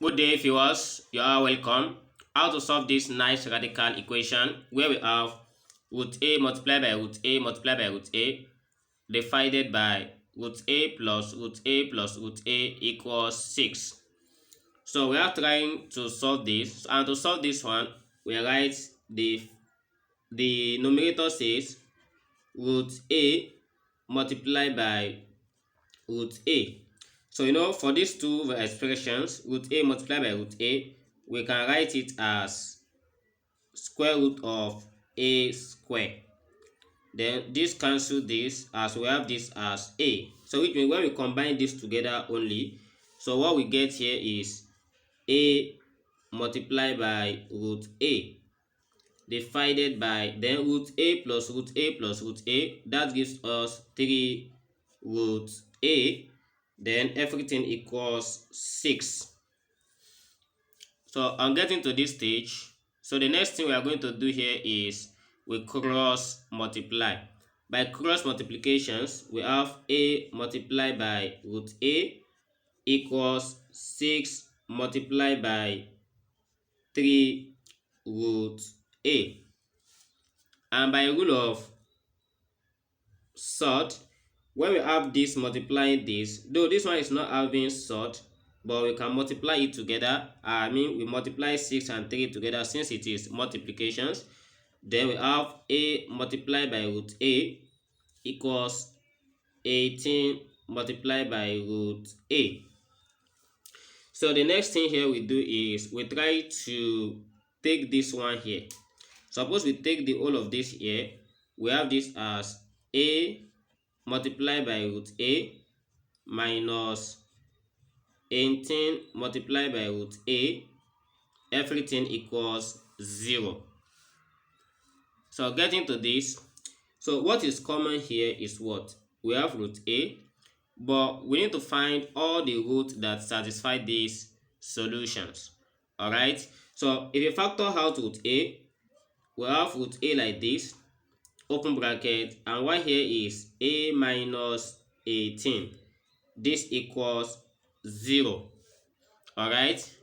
Good day, viewers. You are welcome. How to solve this nice radical equation where we have root a multiplied by root a multiplied by root a divided by root a plus root a plus root a equals 6. So we are trying to solve this, and to solve this one, we write the numerator says root a multiplied by root a. So for these two expressions, root a multiplied by root a, we can write it as square root of a square. Then this cancel this, as we have this as a. So which means when we combine this together only, so what we get here is a multiplied by root a divided by then root a plus root a plus root a. That gives us 3 root a. Then everything equals 6. So I'm getting to this stage. So the next thing we are going to do here is we cross multiply. By cross multiplications, we have a multiplied by root a equals 6 multiplied by 3 root a. And by rule of sort, when we have this multiplying this, though this one is not having sort, but we can multiply it together. We multiply 6 and 3 together since it is multiplications. Then we have a multiplied by root a equals 18 multiplied by root a. So the next thing here we do is we try to take this one here. Suppose we take the whole of this here, we have this as a multiplied by root a minus 18 multiplied by root a, everything equals 0. So getting to this, so what is common here is what? We have root a, but we need to find all the roots that satisfy these solutions. Alright, so if you factor out root a, we have root a like this, open bracket, and what here is a minus 18. This equals 0. Alright,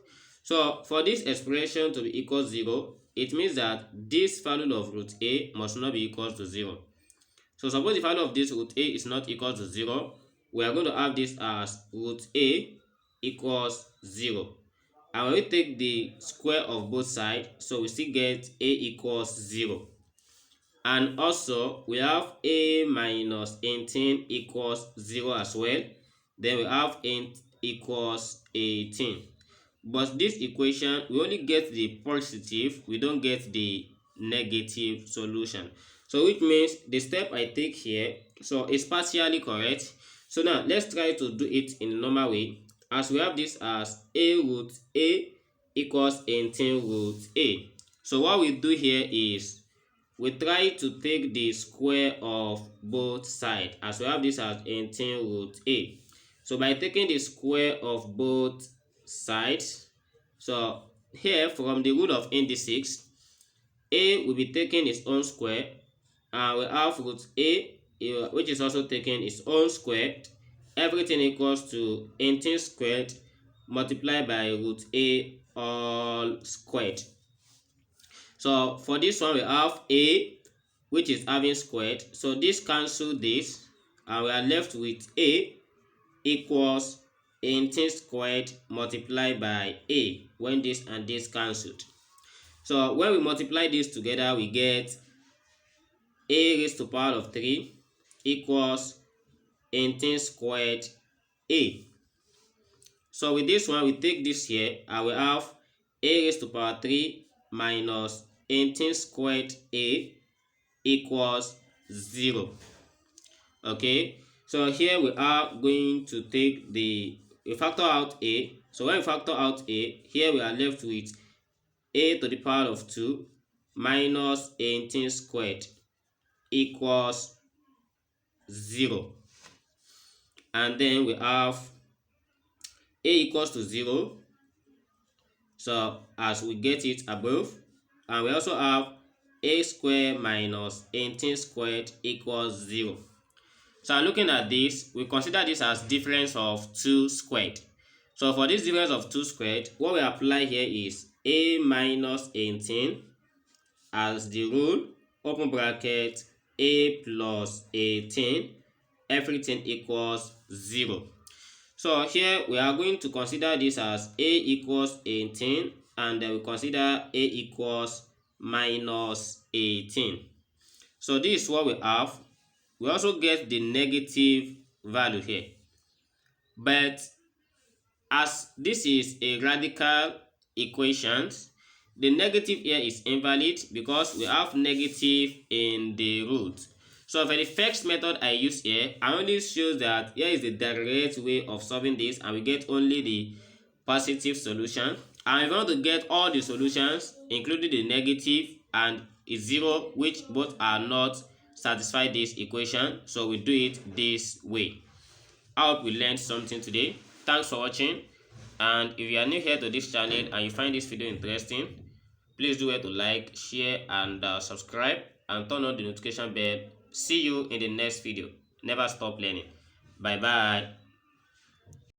so for this expression to be equal 0, it means that this value of root a must not be equal to 0. So suppose the value of this root a is not equal to 0, we are going to have this as root a equals 0. And when we take the square of both sides, so we still get a equals 0. And also we have a minus 18 equals 0 as well. Then we have a equals 18. But this equation, we only get the positive, we don't get the negative solution. So which means the step I take here, so it's partially correct. So now let's try to do it in a normal way, as we have this as a root a equals 18 root a. So what we do here is we try to take the square of both sides, as we have this as 18 root a. So by taking the square of both sides, so here from the rule of indices, a will be taking its own square, and we have root a which is also taking its own square. Everything equals to 18 squared multiplied by root a all squared. So for this one, we have a which is having squared, so this cancel this, and we are left with a equals 18 squared multiplied by a when this and this cancelled. So when we multiply this together, we get a raised to the power of 3 equals 18 squared a. So with this one, we take this here, and we have a raised to the power 3 minus 18 squared a equals 0. Okay, so here we are going to take we factor out a. So when we factor out a, here we are left with a to the power of 2 minus 18 squared equals 0. And then we have a equals to 0, so as we get it above, and we also have a squared minus 18 squared equals 0. So looking at this, we consider this as difference of 2 squared. So for this difference of 2 squared, what we apply here is a minus 18 as the rule, open bracket, a plus 18, everything equals 0. So here we are going to consider this as a equals 18, and then we consider a equals minus 18. So this is what we have. We also get the negative value here. But as this is a radical equation, the negative here is invalid because we have negative in the root. So for the first method I use here, I only show that here is the direct way of solving this, and we get only the positive solution. And we want to get all the solutions, including the negative and a 0, which both are not satisfy this equation. So we do it this way. I hope we learned something today. Thanks for watching. And if you are new here to this channel and you find this video interesting, please do well to like, share, and subscribe, and turn on the notification bell. See you in the next video. Never stop learning. Bye bye.